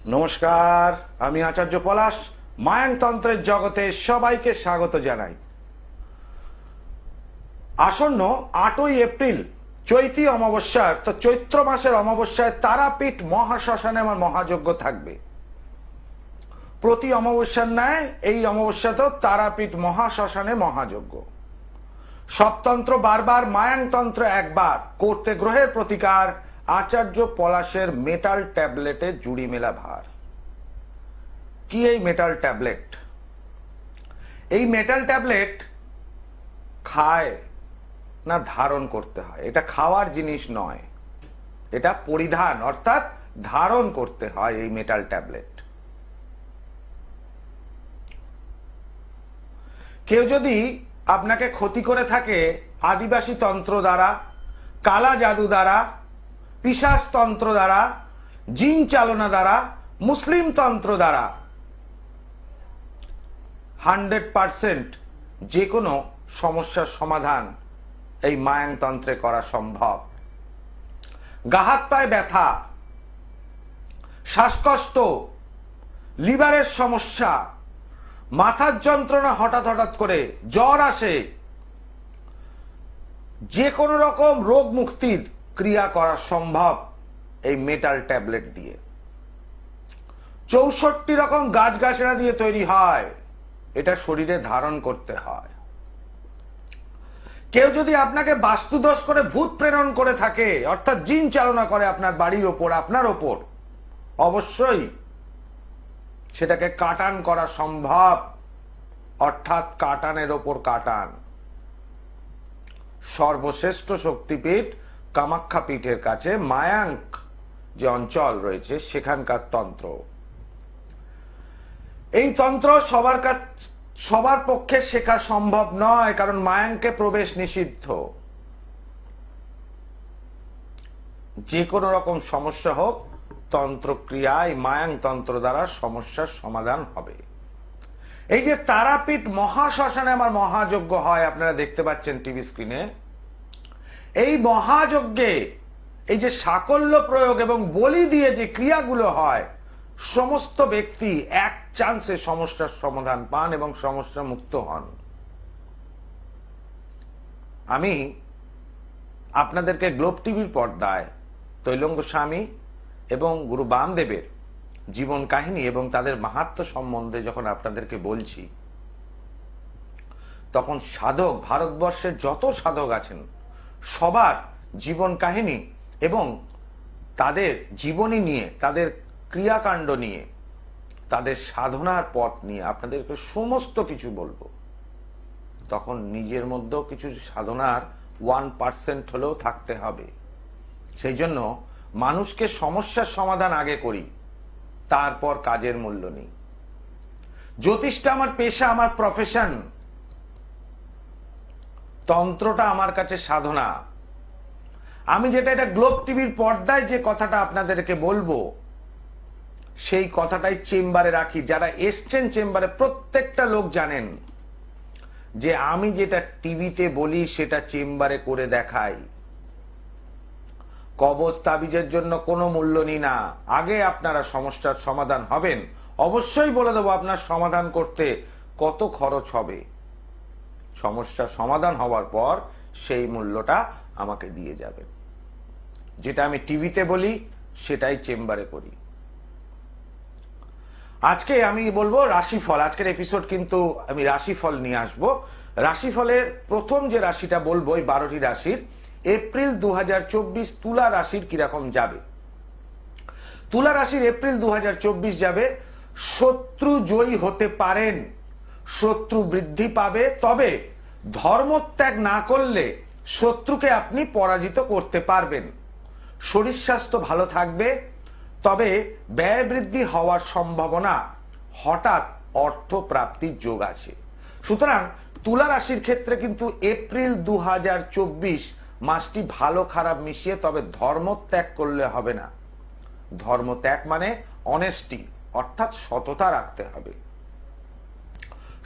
নমস্কার, আমি আচার্য পলাশ মায়াংতন্ত্রের জগতে সবাইকে স্বাগত জানাই। আসন্ন 8ই এপ্রিল চৈতী অমাবস্যার তো চৈত্র মাসের অমাবস্যায় তারাপীঠ মহাশ্মশানে আমার মহাযজ্ঞ থাকবে। প্রতি অমাবস্যার ন্যায় এই অমাবস্যাতেও তারাপীঠ মহাশ্মশানে মহাযজ্ঞ। সবতন্ত্র বারবার, মায়াংতন্ত্র একবার, করতে গ্রহের প্রতিকার, আচার্য পলাশের মেটাল ট্যাবলেটে জুড়ি মেলা ভার। কি এই মেটাল ট্যাবলেট? এই মেটাল ট্যাবলেট খায় না ধারণ করতে হয়? এটা খাওয়ার জিনিস নয়, এটা পরিধান অর্থাৎ ধারণ করতে হয় এই মেটাল ট্যাবলেট। কেউ যদি আপনাকে ক্ষতি করে থাকে আদিবাসী তন্ত্র দ্বারা, কালা জাদু দ্বারা, পিশাচ তন্ত্র দ্বারা, জিন চালনা দ্বারা, মুসলিম তন্ত্র দ্বারা, 100% যে কোনো সমস্যার সমাধান এই মায়াংতন্ত্রে করা সম্ভব। গা হাত পায়ে ব্যথা, শ্বাসকষ্ট, লিভারের সমস্যা, মাথার যন্ত্রণা, হঠাৎ হঠাৎ করে জ্বর আসে, যে কোনো রকম রোগ মুক্তির ক্রিয়া করা সম্ভব এই মেটাল ট্যাবলেট দিয়ে। 64 রকম গাছগাছড়া দিয়ে তৈরি হয়, এটা শরীরে ধারণ করতে হয়। কেউ যদি আপনাকে বাস্তুদোষ করে ভূত প্রেরণ করে থাকে, অর্থাৎ জিন চালনা করে আপনার বাড়ির ওপর, আপনার ওপর, অবশ্যই সেটাকে কাটান করা সম্ভব, অর্থাৎ কাটানের ওপর কাটান। সর্বশ্রেষ্ঠ শক্তিপীঠ কামাখ্যা পীঠের কাছে মায়াঙ্ক যে অঞ্চল রয়েছে সেখানকার তন্ত্র। এই তন্ত্র সবার পক্ষে শেখা সম্ভব নয়, কারণ মায়াঙ্কে প্রবেশ নিষিদ্ধ। যে কোনো রকম সমস্যা হোক, তন্ত্রক্রিয়ায় মায়াং তন্ত্র দ্বারা সমস্যার সমাধান হবে। এই যে তারাপীঠ মহাশ্মশানে আমার মহাযজ্ঞ হয়, আপনারা দেখতে পাচ্ছেন টিভি স্ক্রিনে। এই মহাযজ্ঞে এই যে সাকল্য প্রয়োগ এবং বলি দিয়ে যে ক্রিয়াগুলো হয়, সমস্ত ব্যক্তি এক চান্সে সমস্যার সমাধান পান এবং সমস্যা মুক্ত হন। আমি আপনাদেরকে গ্লোব টিভির পর্দায় তৈলঙ্গ স্বামী এবং গুরু বামদেবের জীবন কাহিনী এবং তাদের মাহাত্ম্য সম্বন্ধে যখন আপনাদেরকে বলছি, তখন সাধক, ভারতবর্ষের যত সাধক আছেন সবার জীবন কাহিনী এবং তাদের জীবনী নিয়ে, তাদের ক্রিয়াকাণ্ড নিয়ে, তাদের সাধনার পথ নিয়ে আপনাদেরকে সমস্ত কিছু বলবো। তখন নিজের মধ্যেও কিছু সাধনার 1% হলেও থাকতে হবে। সেই জন্য মানুষকে সমস্যার সমাধান আগে করি, তারপর কাজের মূল্য নেই। জ্যোতিষটা আমার পেশা, আমার প্রফেশন। তন্ত্রটা আমার কাছে সাধনা। আমি যেটা এটা গ্লোব টিভির পর্দায় যে কথাটা আপনাদেরকে বলবো, সেই কথাটাই চেম্বারে রাখি। যারা এসছেন চেম্বারে প্রত্যেকটা লোক জানেন যে আমি যেটা টিভিতে বলি সেটা চেম্বারে করে দেখাই। কবজ তাবিজের জন্য কোনো মূল্য নিই না। আগে আপনারা সমস্যার সমাধান হবেন, অবশ্যই বলে দেবো আপনার সমাধান করতে কত খরচ হবে। সমস্যার সমাধান হওয়ার পর সেই মূল্যটা আমাকে দিয়ে যাবেন। যেটা আমি টিভিতে বলি সেটাই চেম্বারে করি। আজকে আমি বলবো রাশিফল। আজকের এপিসোড কিন্তু আমি রাশিফল নিয়ে আসবো। রাশিফলের প্রথম যে রাশিটা বলবো, এই 12টি রাশির এপ্রিল 2024 তুলা রাশির কিরকম যাবে। তুলা রাশির এপ্রিল 2024 যাবে। শত্রু জয়ী হতে পারেন, শত্রু বৃদ্ধি পাবে, তবে ধর্মত্যাগ না করলে শত্রুকে আপনি পরাজিত করতে পারবেন। শরীর স্বাস্থ্য ভালো থাকবে, তবে ব্যয় বৃদ্ধি হওয়ার সম্ভাবনা, হঠাৎ অর্থ প্রাপ্তির যোগ আছে। সুতরাং তুলা রাশির ক্ষেত্রে কিন্তু এপ্রিল 2024 মাসটি ভালো খারাপ মিশিয়ে, তবে ধর্মত্যাগ করলে হবে না। ধর্মত্যাগ মানে অনেস্টি, অর্থাৎ সততা রাখতে হবে।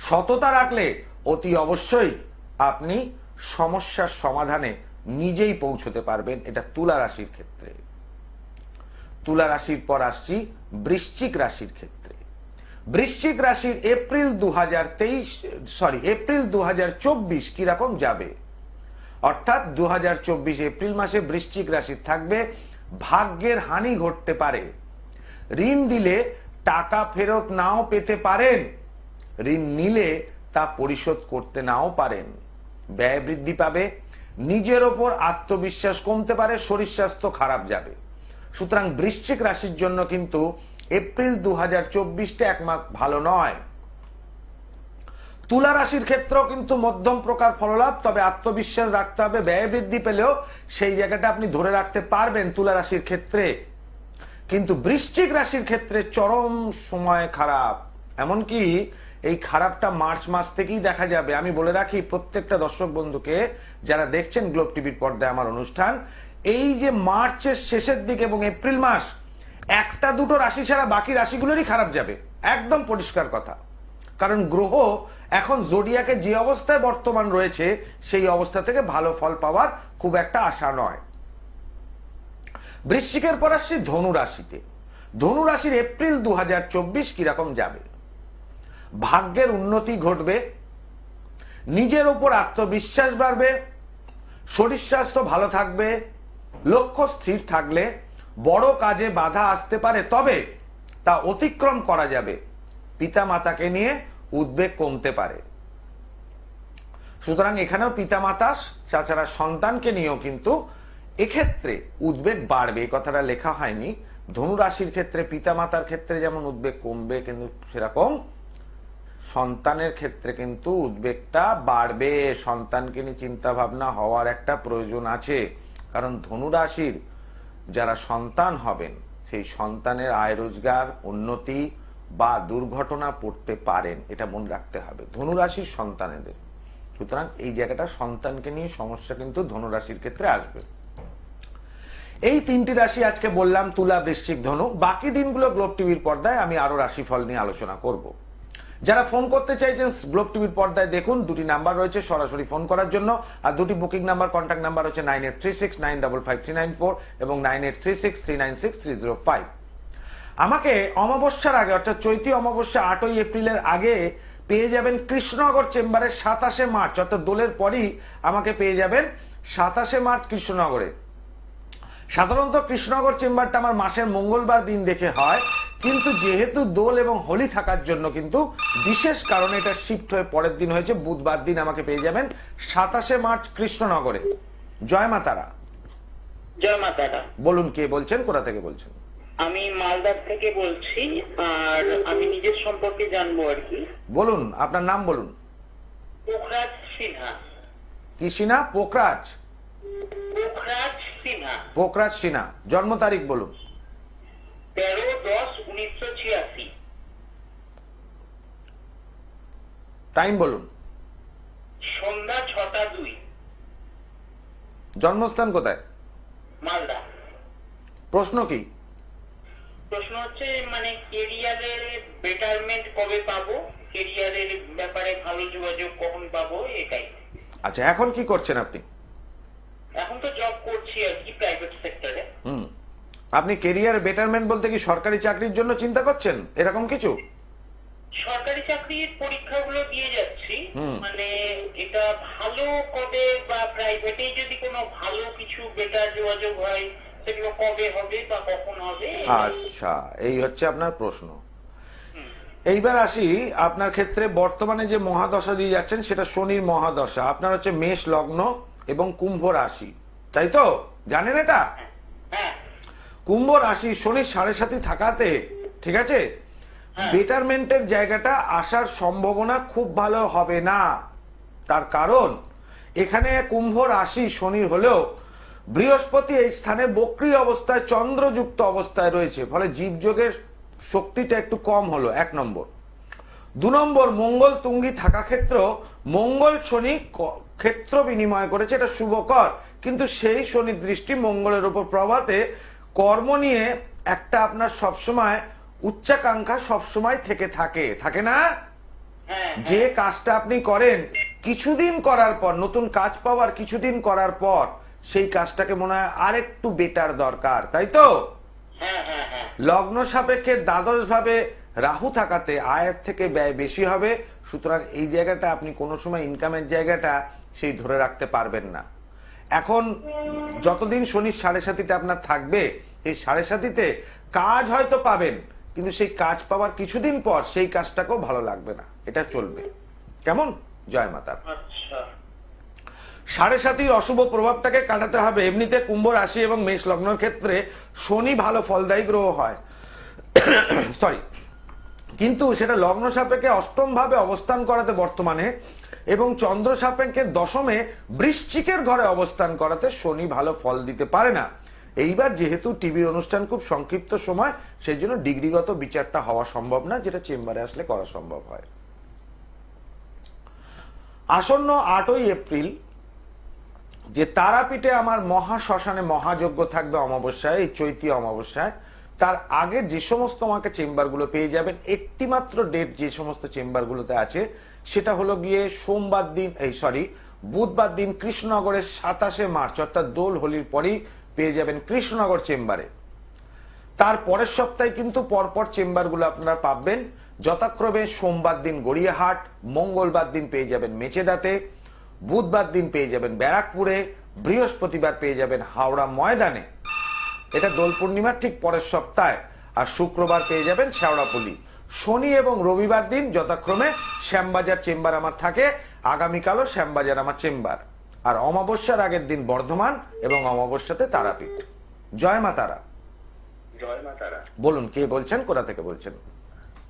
সততা রাখলে অতি অবশ্যই আপনি সমস্যার সমাধানে নিজেই পৌঁছতে পারবেন। এটা তুলা রাশির ক্ষেত্রে। তুলা রাশির পর আসছি বৃশ্চিক রাশির ক্ষেত্রে। বৃশ্চিক রাশির এপ্রিল 2024 কিরকম যাবে, অর্থাৎ 2024 এপ্রিল মাসে বৃশ্চিক রাশির থাকবে ভাগ্যের হানি ঘটতে পারে। ঋণ দিলে টাকা ফেরত নাও পেতে পারেন, ঋণ নিলে তা পরিশোধ করতে নাও পারেন। ব্যয় বৃদ্ধি পাবে, নিজের ওপর আত্মবিশ্বাস কমতে পারে, শরীর স্বাস্থ্য খারাপ যাবে। সুতরাং বৃশ্চিক রাশির জন্য কিন্তু এপ্রিল 2024টা এক মাস ভালো নয়। তুলা রাশির ক্ষেত্রেও কিন্তু মধ্যম প্রকার ফললাভ, তবে আত্মবিশ্বাস রাখতে হবে। ব্যয় বৃদ্ধি পেলেও সেই জায়গাটা আপনি ধরে রাখতে পারবেন তুলা রাশির ক্ষেত্রে। কিন্তু বৃশ্চিক রাশির ক্ষেত্রে চরম সময় খারাপ, এমনকি এই খারাপটা মার্চ মাস থেকেই দেখা যাবে। আমি বলে রাখি প্রত্যেকটা দর্শক বন্ধুকে যারা দেখছেন গ্লোব টিভির পর্দায় আমার অনুষ্ঠান, এই যে মার্চের শেষের দিকে এবং এপ্রিল মাস, একটা দুটো রাশি ছাড়া বাকি রাশিগুলোরই খারাপ যাবে, একদম পরিষ্কার কথা। কারণ গ্রহ এখন জোডিয়াকে যে অবস্থায় বর্তমান রয়েছে সেই অবস্থা থেকে ভালো ফল পাওয়ার খুব একটা আশা নয়। বৃশ্চিকের পর আসছি ধনু রাশিতে। ধনু রাশির এপ্রিল 2024 কিরকম যাবে। ভাগ্যের উন্নতি ঘটবে, নিজের উপর আত্মবিশ্বাস বাড়বে, শরীর স্বাস্থ্য ভালো থাকবে, লক্ষ্য স্থির থাকলে বড় কাজে বাধা আসতে পারে, তবে তা অতিক্রম করা যাবে। পিতা মাতাকে নিয়ে উদ্বেগ কমতে পারে। সুতরাং এখানেও পিতামাতা তাছাড়া সন্তানকে নিয়েও কিন্তু এক্ষেত্রে উদ্বেগ বাড়বে। এই কথাটা লেখা হয়নি। ধনু রাশির ক্ষেত্রে পিতামাতার ক্ষেত্রে যেমন উদ্বেগ কমবে, কিন্তু সেরকম সন্তানের ক্ষেত্রে কিন্তু উদ্বেগটা বাড়বে। সন্তানকে নিয়ে চিন্তা ভাবনা হওয়ার একটা প্রয়োজন আছে, কারণ ধনু রাশির যারা সন্তান হবেন সেই সন্তানের আয় রোজগার উন্নতি বা দুর্ঘটনা পড়তে পারেন, এটা মনে রাখতে হবে ধনু রাশির সন্তানেদের। সুতরাং এই জায়গাটা সন্তানকে নিয়ে সমস্যা কিন্তু ধনু রাশির ক্ষেত্রে আসবে। এই তিনটি রাশি আজকে বললাম, তুলা, বৃশ্চিক, ধনু। বাকি দিনগুলো গ্লোব টিভির পর্দায় আমি আরো রাশিফল নিয়ে আলোচনা করব। যারা ফোন করতে চাইছেন গ্লোব টিভির পর্দায় দেখুন, দুটি নাম্বার রয়েছে সরাসরি ফোন করার জন্য, আর দুটি বুকিং নাম্বার, কন্ট্যাক্ট নাম্বার হচ্ছে 9836955394 এবং 9836396305। আমাকে অমাবস্যার আগে অর্থাৎ চৈতি অমাবস্যা 8ই এপ্রিলের আগে পেয়ে যাবেন কৃষ্ণনগর চেম্বারে 27শে মার্চ, অর্থাৎ দোলের পরই আমাকে পেয়ে যাবেন 27শে মার্চ কৃষ্ণনগরে। সাধারণত কৃষ্ণনগর চেম্বারটা আমার মাসের মঙ্গলবার দিন দেখে হয়, কিন্তু যেহেতু দোল এবং হোলি থাকার জন্য কিন্তু বিশেষ কারণে এটা শিফট হয়ে পরের দিন হয়েছে, বুধবার দিন আমাকে পেয়ে যাবেন 27শে মার্চ কৃষ্ণনগরে। জয় মা তারা। জয় মা তারা। বলুন, কে বলছেন, কোথা থেকে বলছেন? আমি মালদার থেকে বলছি, আর আমি নিজের সম্পর্কে জানবো আর কি। বলুন, আপনার নাম বলুন। পোখরাজ সিনহা। কি সিনহা? পোখরাজ? পোখরাজ সিনহা। পোখরাজ সিনহা। জন্ম তারিখ বলুন। 13-10-1986। টাইম বলুন। সন্ধ্যা 6টা 2। জন্মস্থান কোথায়? মালদা। প্রশ্ন কি? প্রশ্ন হচ্ছে মানে কেরিয়ারের বেটারমেন্ট কবে পাবো, কেরিয়ারের ব্যাপারে ভালো যোগাযোগ কখন পাবো, এটাই। আচ্ছা, এখন কি করছেন আপনি? এখন তো জব করছি আর কি, প্রাইভেট সেক্টরে। আপনি কেরিয়ার বেটারমেন্ট বলতে কি সরকারি চাকরির জন্য চিন্তা করছেন, এরকম কিছু? সরকারি চাকরির পরীক্ষাগুলো দিয়ে যাচ্ছি, মানে এটা ভালো কবে বা প্রাইভেটে যদি কোনো ভালো কিছু বেটার যোগাযোগ হয় সেগুলো কবে হবে বা কখন হবে। আচ্ছা, এই হচ্ছে আপনার প্রশ্ন। এইবার আসি আপনার ক্ষেত্রে বর্তমানে যে মহাদশা দিয়ে যাচ্ছেন সেটা শনির মহাদশা। আপনার হচ্ছে মেষ লগ্ন এবং কুম্ভ রাশি, তাই তো? জানেন এটা? হ্যাঁ। কুম্ভ রাশি শনির 7.5 থাকাতে, ঠিক আছে, বেটারমেন্টের জায়গাটা আসার সম্ভাবনা খুব ভালো হবে না। তার কারণ এখানে কুম্ভ রাশি শনির হলেও বৃহস্পতি এই স্থানে বক্রী অবস্থায় চন্দ্রযুক্ত অবস্থায় রয়েছে, ফলে জীবযোগের শক্তিটা একটু কম হলো, 1 নম্বর। 2 নম্বর, মঙ্গল তুঙ্গি থাকা ক্ষেত্র, মঙ্গল শনি ক্ষেত্র বিনিময় করেছে, এটা শুভকর, কিন্তু সেই শনির দৃষ্টি মঙ্গলের উপর প্রভাতে কর্ম নিয়ে একটা আপনার সবসময় উচ্চাকাঙ্ক্ষা সবসময় থেকে থাকে না? যে কাজটা আপনি করেন কিছুদিন করার পর, নতুন কাজ পাওয়ার কিছুদিন করার পর সেই কাজটাকে মনে হয় আরেকটু বেটার দরকার, তাই তো? হ্যাঁ হ্যাঁ হ্যাঁ লগ্ন সাপেক্ষে দ্বাদশ ভাবে রাহু থাকাতে আয়ের থেকে ব্যয় বেশি হবে, সুতরাং এই জায়গাটা আপনি কোনো সময় ইনকামের জায়গাটা সেই ধরে রাখতে পারবেন না। এখন যতদিন শনির সাড়ে সাতিটা আপনার থাকবে, এই সাড়ে সাতিতে কাজ হয়তো পাবেন, কিন্তু সেই কাজ পাওয়ার কিছুদিন পর সেই কাজটাকেও ভালো লাগবে না, এটা চলবে। কেমন? জয় মাতা। আচ্ছা সাড়ে সাতির অশুভ প্রভাবটাকে কাটাতে হবে। এমনিতে কুম্ভ রাশি এবং মেষ লগ্নের ক্ষেত্রে শনি ভালো ফলদায়ী গ্রহ হয়, সরি, কিন্তু সেটা লগ্ন সাপেক্ষে অষ্টম ভাবে অবস্থান করাতে বর্তমানে এবং চন্দ্র সাপেক্ষে দশমে বৃশ্চিকের ঘরে অবস্থান করাতে শনি ভালো ফল দিতে পারে না। এইবার যেহেতু টিভির অনুষ্ঠান খুব সংক্ষিপ্ত সময়, সেই জন্য ডিগ্রিগত বিচারটা হওয়া সম্ভব না, যেটা চেম্বারে আসলে করা সম্ভব হয়। আসন্ন 8ই এপ্রিল যে তারাপীঠে আমার মহা শ্মশানে মহাযজ্ঞ থাকবে অমাবস্যায়, এই চৈতি অমাবস্যায়, তার আগে যে সমস্ত আমাকে চেম্বারগুলো পেয়ে যাবেন, একটি মাত্র ডেট যে সমস্ত চেম্বারগুলোতে আছে সেটা হলো গিয়ে সোমবার দিন, বুধবার দিন কৃষ্ণনগরের 27শে মার্চ, অর্থাৎ দোল হোলির পরেই পেয়ে যাবেন কৃষ্ণনগর চেম্বারে। তার পরের সপ্তাহে কিন্তু পরপর চেম্বারগুলো আপনারা পাবেন, যথাক্রমে সোমবার দিন গড়িয়াহাট, মঙ্গলবার দিন পেয়ে যাবেন মেচেদাতে, বুধবার দিন পেয়ে যাবেন ব্যারাকপুরে, বৃহস্পতিবার পেয়ে যাবেন হাওড়া ময়দানে, এটা দোল পূর্ণিমার ঠিক পরের সপ্তাহে, আর শুক্রবার পেয়ে যাবেন শেওড়াপল্লী। শনি এবং রবিবার দিন যথাক্রমে শ্যামবাজার চেম্বার আমার থাকে, আগামীকালও শ্যামবাজার আমার চেম্বার, আর অমাবস্যার আগের দিন বর্ধমান এবং অমাবস্যাতে তারাপীঠ। জয় মা তারা। জয় মা তারা। বলুন, কে বলছেন, কোথা থেকে বলছেন?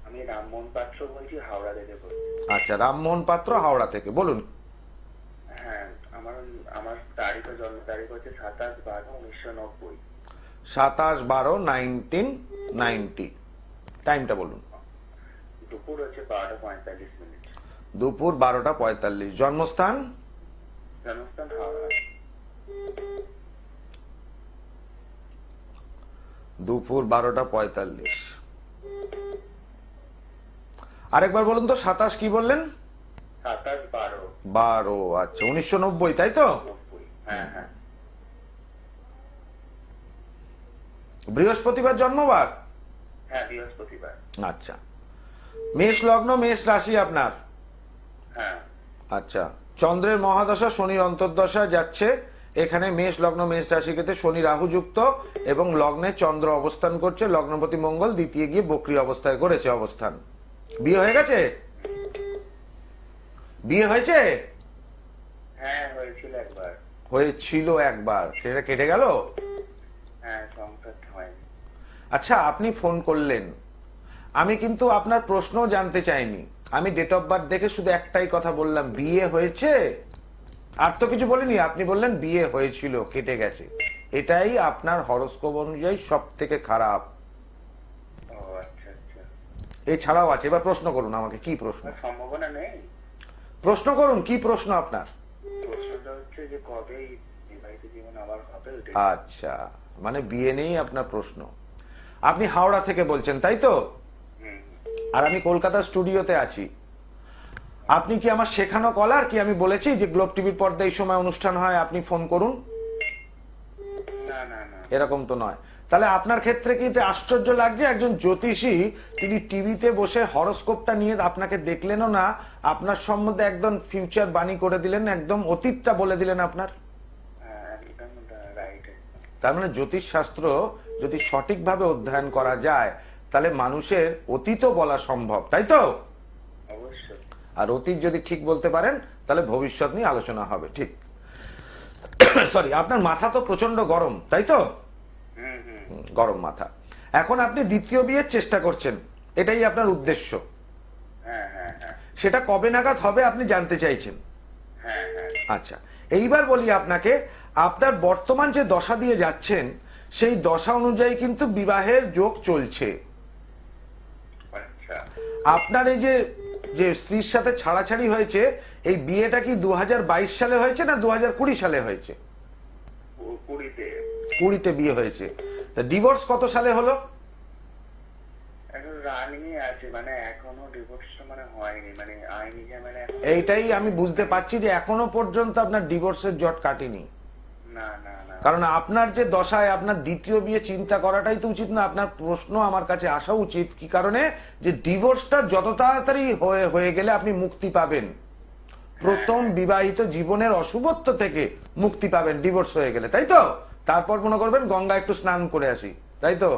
আমি রামমোহন পাত্র বলছি, হাওড়া থেকে বলছি। আচ্ছা, রামমোহন পাত্র, হাওড়া থেকে, বলুন। হ্যাঁ, আমার তারিখ, জন্ম তারিখ হচ্ছে 27/12/1990। 27/12/1990। টাইমটা বলুন। দুপুর হচ্ছে 12:45। দুপুর 12:45। জন্মস্থান? জন্মস্থান হাওড়া। দুপুর 12:45। আরেকবার বলুন তো, 27 কি বললেন? 27/12/90। আচ্ছা, 1990, তাই তো? হ্যাঁ হ্যাঁ বৃহস্পতিবার জন্মবার? হ্যাঁ, বৃহস্পতিবার। আচ্ছা, মেষ লগ্ন, মেষ রাশি আপনার। হ্যাঁ আচ্ছা, চন্দ্রের মহাদশা, শনির অন্তর্দশা যাচ্ছে এখানে। মেষ লগ্ন, মেষ রাশি ক্ষেত্রে শনি রাহু যুক্ত এবং লগ্নে চন্দ্র অবস্থান করছে, লগ্নপতি মঙ্গল দ্বিতীয় গিয়ে বক্রী অবস্থায় করেছে অবস্থান। বিয়ে হয়ে গেছে? বিয়ে হয়েছে? হ্যাঁ, হয়েছিল একবার। হয়েছিল একবার, সেটা কেটে গেল? হ্যাঁ, সংসার হয়নি। আচ্ছা, আপনি ফোন করলেন, আমি কিন্তু আপনার প্রশ্ন জানতে চাইনি, আমি ডেট অফ বার্থ দেখে শুধু একটাই কথা বললাম, বিয়ে হয়েছে, আর তো কিছু বলিনি। আপনি বললেন বিয়ে হয়েছিল, কেটে গেছে। এটাই আপনার হরোস্কোপ অনুযায়ী সব থেকে খারাপ। ও আচ্ছা আচ্ছা। এছাড়াও আছে। এবার প্রশ্ন করুন আমাকে, কি প্রশ্ন? সম্ভাবনা নেই। প্রশ্ন করুন, কি প্রশ্ন আপনার? প্রশ্নটা হচ্ছে যে কবে বিবাহিত জীবন আবার হবে। আচ্ছা, মানে বিয়ে নেই আপনার প্রশ্ন। আপনি হাওড়া থেকে বলছেন, তাই তো? আর আমি কলকাতা স্টুডিওতে আছি। আপনি কি আমার শেখানো কলার, কি আমি বলেছি যে গ্লোব টিভির পর্দায় এই সময় অনুষ্ঠান হয়, আপনি ফোন করুন? না না না, এরকম তো নয়। তাহলে আপনার ক্ষেত্রে কি এটা আশ্চর্য লাগছে, একজন জ্যোতিষী তিনি টিভিতে বসে হরোস্কোপটা নিয়ে আপনাকে দেখলেনও না, আপনার সম্বন্ধে একদম ফিউচার বাণী করে দিলেন, একদম অতীতটা বলে দিলেন আপনার। একদম রাইট। তার মানে জ্যোতিষ শাস্ত্র যদি সঠিকভাবে অধ্যয়ন করা যায়, তাহলে মানুষের অতীতও বলা সম্ভব, তাই তো? অবশ্যই। আর অতীত যদি ঠিক বলতে পারেন, তাহলে ভবিষ্যৎ নিয়ে আলোচনা হবে। ঠিক, সরি, আপনার মাথা তো প্রচন্ড গরম, তাই তো? গরম মাথা। এখন আপনি দ্বিতীয় বিয়ের চেষ্টা করছেন, এটাই আপনার উদ্দেশ্য। হ্যাঁ হ্যাঁ হ্যাঁ সেটা কবে নাগাদ হবে আপনি জানতে চাইছেন? হ্যাঁ হ্যাঁ। আচ্ছা, এইবার বলি আপনাকে, আপনার বর্তমান যে দশা দিয়ে যাচ্ছেন, সেই দশা অনুযায়ী কিন্তু বিবাহের যোগ চলছে। আচ্ছা। আপনার এই যে স্ত্রীর সাথে ছাড়াছাড়ি হয়েছে, এই বিয়েটা কি 2022 সালে হয়েছে না 2020 সালে হয়েছে? 20 বিয়ে হয়েছে। ডিভোর্স কত সালে হলো? এখন রানিং আছে, মানে এখনো ডিভোর্স মানে হয়নি, মানে আইনি ঝামেলা। এইটাই আমি বুঝতে পারছি যে এখনো পর্যন্ত আপনার ডিভোর্সের জট কাটেনি। না না না। কারণ আপনার যে দশায় আপনার দ্বিতীয় বিয়ে চিন্তা করাটাই তো উচিত না। আপনার প্রশ্ন আমার কাছে আসা উচিত কি কারণে, যে ডিভোর্সটা যত তাড়াতাড়ি হয়ে গেলে আপনি মুক্তি পাবেন, প্রথম বিবাহিত জীবনের অশুভত্ব থেকে মুক্তি পাবেন ডিভোর্স হয়ে গেলে, তাই তো? তারপর মনে করবেন গঙ্গা একটু স্নান করে আসি, তাই তো?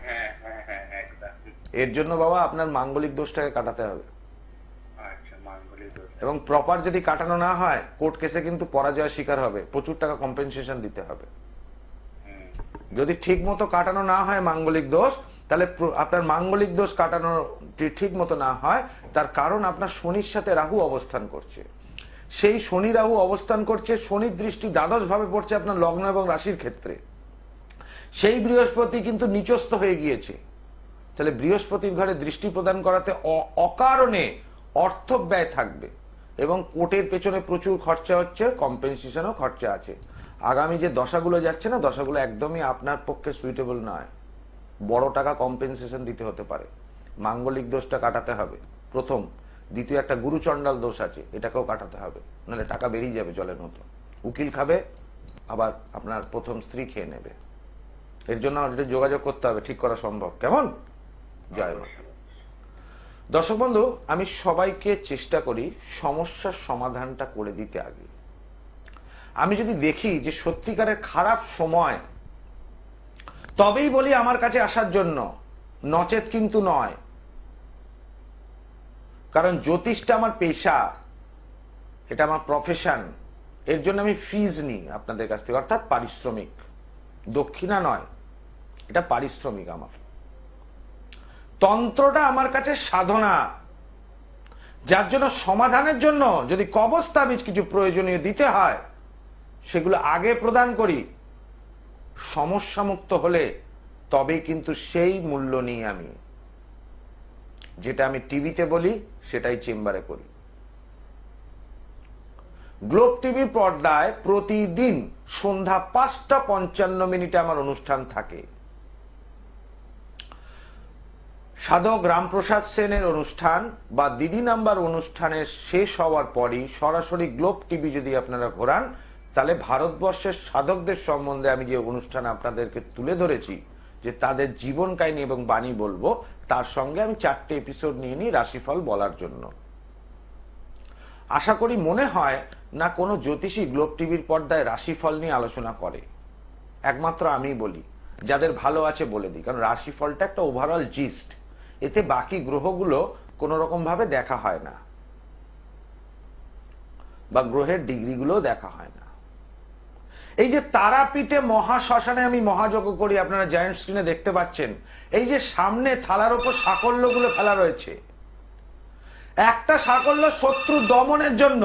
হ্যাঁ হ্যাঁ হ্যাঁ একদম। এর জন্য বাবা আপনার মাঙ্গলিক দোষটাকে কাটাতে হবে, আচ্ছা মাঙ্গলিক দোষ। এবং প্রপার যদি কাটানো না হয় কোর্ট কেসে কিন্তু পরাজয়ের শিকার হবে, প্রচুর টাকা কম্পেনসেশন দিতে হবে। যদি ঠিক মতো কাটানো না হয় মাঙ্গলিক দোষ, তাহলে আপনার মাঙ্গলিক দোষ কাটানো ঠিক মতো না হয়, তার কারণ আপনার শনির সাথে রাহু অবস্থান করছে। সেই শনি রাহু অবস্থান করছে, শনির দৃষ্টি দ্বাদশ ভাবে পড়ছে আপনার লগ্ন এবং রাশির ক্ষেত্রে। সেই বৃহস্পতি কিন্তু নিচস্থ হয়ে গিয়েছে। তাহলে বৃহস্পতির ঘরে দৃষ্টি প্রদান করাতে অকারণে অর্থ ব্যয় থাকবে, এবং কোর্টের পেছনে প্রচুর খরচা হচ্ছে, কম্পেনসেশনও খরচা আছে। আগামী যে দশাগুলো যাচ্ছে না, দশাগুলো একদমই আপনার পক্ষে সুইটেবল নয়, বড় টাকা কম্পেনসেশন দিতে হতে পারে। মাঙ্গলিক দোষটা কাটাতে হবে প্রথম। দ্বিতীয় একটা গুরুচণ্ডাল দোষ আছে, এটাকেও কাটাতে হবে, নাহলে টাকা বেরিয়ে যাবে জলের মতো। উকিল খাবে, আবার আপনার প্রথম স্ত্রী খেয়ে নেবে। এর জন্য যোগাযোগ করতে হবে, ঠিক করা সম্ভব। কেমন? জয় মা। দর্শক বন্ধু, আমি সবাইকে চেষ্টা করি সমস্যার সমাধানটা করে দিতে। আগে আমি যদি দেখি যে সত্যিকারের খারাপ সময়, তবেই বলি আমার কাছে আসার জন্য, নচেত কিন্তু নয়। কারণ জ্যোতিষটা আমার পেশা, এটা আমার প্রফেশন। এর জন্য আমি ফিজ নিই আপনাদের কাছ থেকে, অর্থাৎ পারিশ্রমিক, দক্ষিণা নয়, এটা পারিশ্রমিক আমার। তন্ত্রটা আমার কাছে সাধনা, যার জন্য সমাধানের জন্য যদি কবচ তাবিজ কিছু প্রয়োজনীয় দিতে হয়, সেগুলো আগে প্রদান করি। সমস্যা মুক্ত হলে তবেই কিন্তু সেই মূল্য নিই আমি। যেটা আমি টিভিতে বলি সেটাই চেম্বারে করি। গ্লোব টিভির পর্দায় প্রতিদিন সন্ধ্যা 5:55 আমার অনুষ্ঠান থাকে। সাধক রামপ্রসাদ সেনের অনুষ্ঠান বা দিদি নাম্বার অনুষ্ঠানের শেষ হওয়ার পরই সরাসরি গ্লোব টিভি যদি আপনারা ঘোরান, তাহলে ভারতবর্ষের সাধকদের সম্বন্ধে আমি যে অনুষ্ঠান আপনাদেরকে তুলে ধরেছি, যে তাদের জীবন কাহিনী এবং বাণী বলবো, তার সঙ্গে আমি 4টে এপিসোড নিয়ে নিই রাশিফল বলার জন্য। আশা করি মনে হয় না কোনো জ্যোতিষী গ্লোব টিভির পর্দায় রাশিফল নিয়ে আলোচনা করে, একমাত্র আমি বলি। যাদের ভালো আছে বলে দিই, কারণ রাশিফলটা একটা ওভারঅল জিস্ট, এতে বাকি গ্রহগুলো কোন রকম ভাবে দেখা হয় না, বা গ্রহের ডিগ্রিগুলো দেখা হয় না। এই যে তারাপীঠে মহাশ্মশানে আমি মহাযজ্ঞ করি, আপনারা জায়েন্ট স্ক্রিনে দেখতে পাচ্ছেন। এই যে সামনে থালার উপর সাকল্যগুলো ফেলা রয়েছে, একটা সাকল্য শত্রু দমনের জন্য,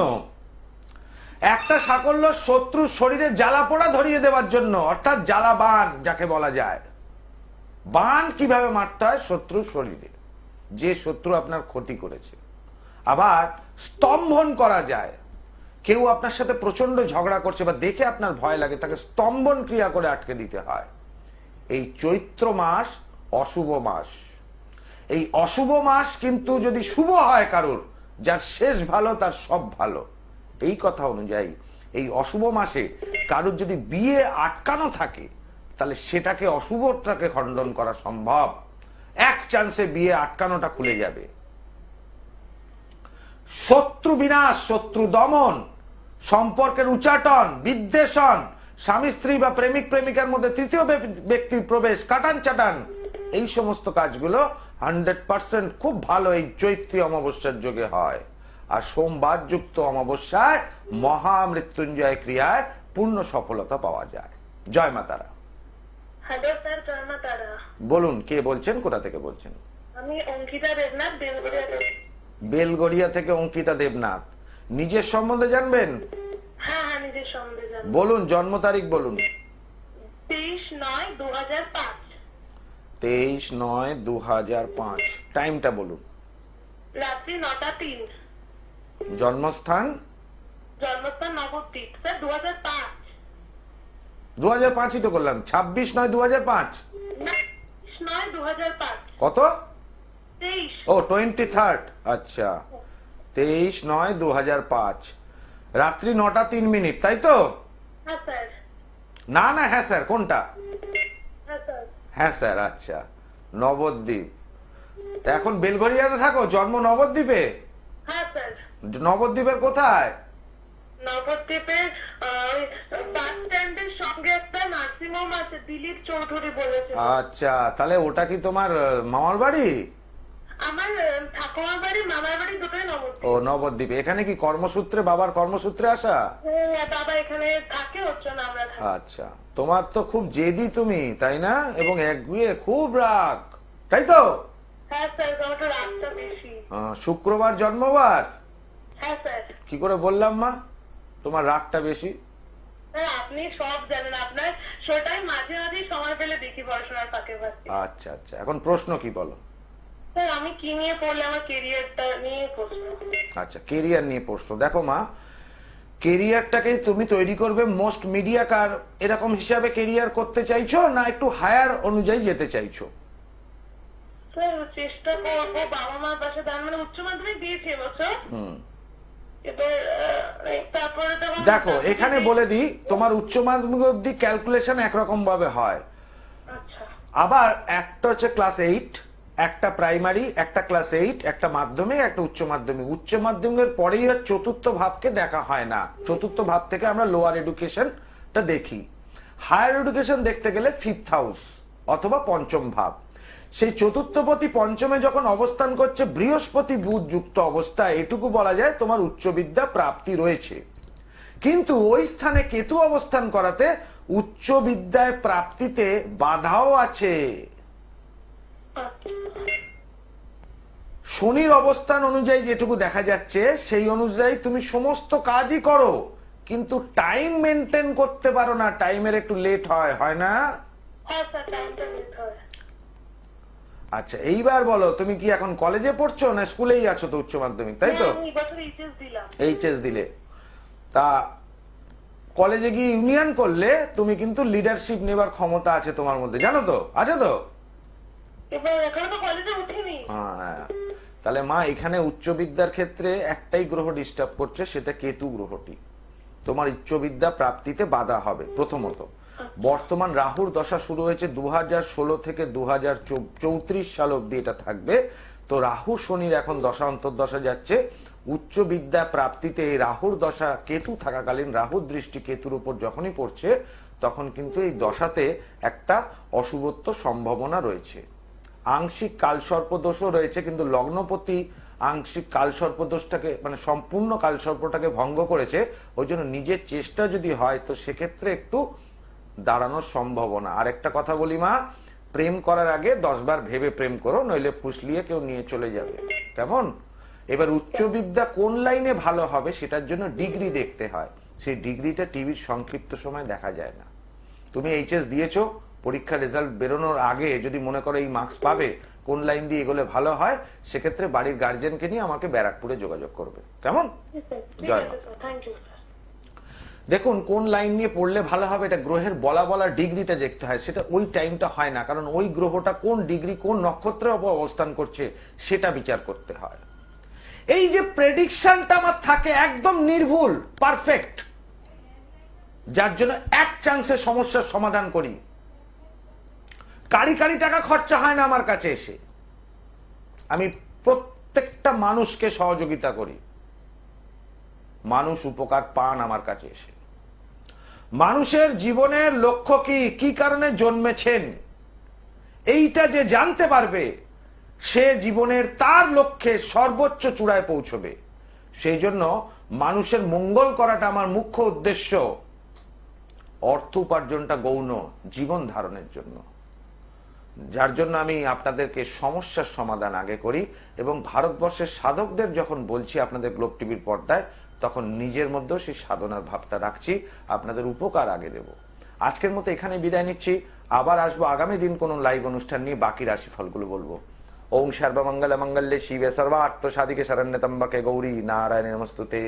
একটা সাকল্য শত্রুর শরীরে জ্বালা পোড়া ধরিয়ে দেওয়ার জন্য, অর্থাৎ জ্বালা বান যাকে বলা যায়। বান কিভাবে মারতে হয় শত্রুর শরীরে, যে শত্রু আপনার ক্ষতি করেছে। আবার স্তম্ভন করা যায়, কেউ আপনার সাথে প্রচন্ড ঝগড়া করছে বা দেখে আপনার ভয় লাগে, তাকে স্তম্ভন ক্রিয়া করে আটকে দিতে হয়। এই চৈত্র মাস অশুভ মাস। এই অশুভ মাস কিন্তু যদি শুভ হয় কারোর, যার শেষ ভালো তার সব ভালো, এই কথা অনুযায়ী এই অশুভ মাসে কারোর যদি বিয়ে আটকানো থাকে, তাহলে সেটাকে অশুভটাকে খণ্ডন করা সম্ভব। এক চান্সে বিয়ে আটকানোটা খুলে যাবে। শত্রু বিনাশ, শত্রু দমন, সম্পর্কের উচ্চাটন, বিদ্বেষণ, স্বামী স্ত্রী বা প্রেমিক প্রেমিকার মধ্যে তৃতীয় ব্যক্তির প্রবেশ, কাটান চাটান, এই সমস্ত কাজগুলো 100% খুব ভালো এই চৈত্রী অমাবস্যার যোগে হয়। আর সোমবার যুক্ত অমাবস্যায় মহামৃত্যুঞ্জয় ক্রিয়ায় পূর্ণ সফলতা পাওয়া যায়। জয় মা তারা। হ্যালো স্যার, জয় মা তারা। বলুন, কে বলছেন, কোথা থেকে বলছেন? আমি অঙ্কিতা দেবনাথ, বেলগড়িয়া থেকে। বেলগড়িয়া থেকে অঙ্কিতা দেবনাথ। নিজের সম্বন্ধে জানবেন? হ্যাঁ হ্যাঁ, নিজের সম্বন্ধে জানবো। বলুন, জন্ম তারিখ বলুন। 23/9/2005। 23/9/2005। টাইমটা বলুন। রাত্রি 9টা 3। জন্মস্থান? জন্মস্থান নবদ্বীপ স্যার। 2005। 2005ই তো করলাম। 26/9/2005। না, 23/9/2005। কত? 23। ও 23rd। আচ্ছা, 23/9/2005, রাত্রি 9টা 3 মিনিট, তাই তো? হ্যাঁ স্যার। না না, হ্যাঁ স্যার, কোনটা? হ্যাঁ স্যার। হ্যাঁ স্যার, আচ্ছা, নবদ্বীপ। তা এখন বেলঘরিয়াতে থাকো, জন্ম নবদ্বীপে? হ্যাঁ স্যার। নবদ্বীপের কোথায়? নবদ্বীপের বাস স্ট্যান্ডের সঙ্গে একটা নার্সিংহোম আছে, দিলীপ চৌধুরী বলেছে। আচ্ছা, তাহলে ওটা কি তোমার মামার বাড়ি? আমার ঠাকুমার বাড়ি মামার বাড়ি দুটোই নবদ্বীপ। ও নবদ্বীপে। এখানে কি কর্মসূত্রে, বাবার কর্মসূত্রে আসা? হ্যাঁ, বাবা এখানে থাকে, হচ্ছে না আমরা থাকি। আচ্ছা, তোমার তো খুব জেদি তুমি, তাই না? এবং একগুয়ে, খুব রাগ, তাই তো? হ্যাঁ স্যার, আমার তো রাগটা বেশি। শুক্রবার জন্মবার? হ্যাঁ স্যার। কি করে বললাম মা তোমার রাগটা বেশি? স্যার আপনি সব জানেন, আপনার সেটাই মাঝে মাঝে সময় পেলে দেখি পড়াশোনার ফাঁকে ফাঁকে। আচ্ছা আচ্ছা, এখন প্রশ্ন কি বলো? স্যার আমি কি নিয়ে পড়লে আমার কেরিয়ারটা নিয়ে প্রশ্ন। আচ্ছা, কেরিয়ার নিয়ে প্রশ্ন। দেখো মা, কেরিয়ারটাকে তুমি তৈরি করবে মোস্ট মিডিয়াকার এরকম হিসাবে কেরিয়ার করতে চাইছো, না একটু হায়ার অনুযায়ী যেতে চাইছো? স্যার চেষ্টা করবো বাবা মার পাশে দাঁড়ানো, মানে উচ্চ মাধ্যমিক দিয়েছি এবছর। এবার তারপরে তো আমার- দেখো, এখানে বলে দিই, তোমার উচ্চ মাধ্যমিক অবধি ক্যালকুলেশন একরকম ভাবে হয়। আচ্ছা। আবার একটা হচ্ছে ক্লাস 8, একটা প্রাইমারি, একটা ক্লাস 8, একটা মাধ্যমিক, একটা উচ্চ মাধ্যমিক। উচ্চ মাধ্যমিকের পরেই আর চতুর্থ ভাবকে দেখা হয় না। চতুর্থ ভাব থেকে আমরা লোয়ার এডুকেশনটা দেখি। হায়ার এডুকেশন দেখতে গেলে ফিফথ হাউস অথবা পঞ্চম ভাব। সেই চতুর্থপতি পঞ্চমে যখন অবস্থান করছে বৃহস্পতি বুধ যুক্ত অবস্থা, এটুকু বলা যায় তোমার উচ্চ বিদ্যা প্রাপ্তি রয়েছে। কিন্তু ওই স্থানে কেতু অবস্থান করাতে উচ্চ বিদ্যায় প্রাপ্তিতে বাধাও আছে। শনির অবস্থান অনুযায়ী যেটুকু দেখা যাচ্ছে সেই অনুযায়ী তুমি সমস্ত কাজই করো, কিন্তু টাইম মেনটেন করতে পারো না। টাইমের একটু লেট হয়, হয় না? হ্যাঁ স্যার, টাইমটা নিতে হয়। আচ্ছা, এইবার বলো, তুমি কি এখন কলেজে পড়ছো না স্কুলেই আছো? তো উচ্চ মাধ্যমিক, তাই তো? আমি এবছর এইচএস দিলাম। এইচএস দিলে, তা কলেজে গিয়ে ইউনিয়ন করলে তুমি কিন্তু লিডারশিপ নেবার ক্ষমতা আছে তোমার মধ্যে, জানো তো? আছে তো? এবার এখনো তো কলেজে উঠিনি। হ্যাঁ, তাহলে মা এখানে উচ্চ বিদ্যার ক্ষেত্রে একটাই গ্রহ ডিস্টার্ব করছে, সেটা কেতু গ্রহটি। তোমার উচ্চ বিদ্যা প্রাপ্তিতে বাধা হবে। প্রথমত, বর্তমান রাহুর দশা শুরু হয়েছে 2016 থেকে 2034 সাল অব্দি এটা থাকবে। তো রাহু শনির এখন দশা অন্তর্দশা যাচ্ছে। উচ্চ বিদ্যা প্রাপ্তিতে এই রাহুর দশা কেতু থাকাকালীন রাহুর দৃষ্টি কেতুর উপর যখনই পড়ছে, তখন কিন্তু এই দশাতে একটা অশুভত্ব সম্ভাবনা রয়েছে। আংশিক কালসর্পদোষও রয়েছে, কিন্তু লগ্নপতি আংশিক কালসর্পদোষটাকে, মানে সম্পূর্ণ কালসর্পটাকে ভঙ্গ করেছে। ওই জন্য নিজের চেষ্টা যদি হয় তো সেক্ষেত্রে একটু দাঁড়ানোর সম্ভাবনা। আর একটা কথা বলি মা, প্রেম করার আগে 10 বার ভেবে প্রেম করো, নইলে ফুসলিয়ে কেউ নিয়ে চলে যাবে। কেমন? এবার উচ্চ বিদ্যা কোন লাইনে ভালো হবে সেটার জন্য ডিগ্রি দেখতে হয়। সেই ডিগ্রিটা টিভির সংক্ষিপ্ত সময় দেখা যায় না। তুমি এইচএস দিয়েছো, পরীক্ষার রেজাল্ট বেরোনোর আগে যদি মনে করো এই মার্কস পাবে, কোন লাইন দিয়ে এগোলে ভালো হয়, সেক্ষেত্রে বাড়ির গার্জেনকে নিয়ে আমাকে ব্যারাকপুরে যোগাযোগ করবে। কেমন? জয় মা। Thank you sir. দেখুন, কোন লাইন নিয়ে পড়লে ভালো হবে এটা গ্রহের বলা ডিগ্রিটা দেখতে হয়। সেটা ওই টাইমটা হয় না, কারণ ওই গ্রহটা কোন ডিগ্রি কোন নক্ষত্রের উপর অবস্থান করছে সেটা বিচার করতে হয়। এই যে প্রেডিকশনটা আমার থাকে একদম নির্ভুল, পারফেক্ট, যার জন্য এক চান্সে সমস্যার সমাধান করি। কারি টাকা খরচা হয় না আমার কাছে এসে। আমি প্রত্যেকটা মানুষকে সহযোগিতা করি, মানুষ উপকার পান আমার কাছে এসে। মানুষের জীবনের লক্ষ্য কি, কি কারণে জন্মেছেন, এইটা যে জানতে পারবে সে জীবনের তার লক্ষ্যে সর্বোচ্চ চূড়ায় পৌঁছবে। সেই জন্য মানুষের মঙ্গল করাটা আমার মুখ্য উদ্দেশ্য। অর্থ উপার্জনটা গৌণ, জীবন ধারণের জন্য। যার জন্য আমি আপনাদেরকে সমস্যার সমাধান আগে করি, এবং ভারতবর্ষের সাধকদের যখন বলছি আপনাদের গ্লোব টিভির পর্দায়, তখন নিজের মধ্যেও সেই সাধনার ভাবটা রাখছি, আপনাদের উপকার আগে দেব। আজকের মতো এখানে বিদায় নিচ্ছি। আবার আসবো আগামী দিন কোন লাইভ অনুষ্ঠান নিয়ে, বাকি রাশিফলগুলো বলবো। ওম সর্বমঙ্গল মঙ্গলে শিবে সর্বার্থ সাধিকে শরণ্যত্রম্বকে গৌরী নারায়ণী নমস্তুতে।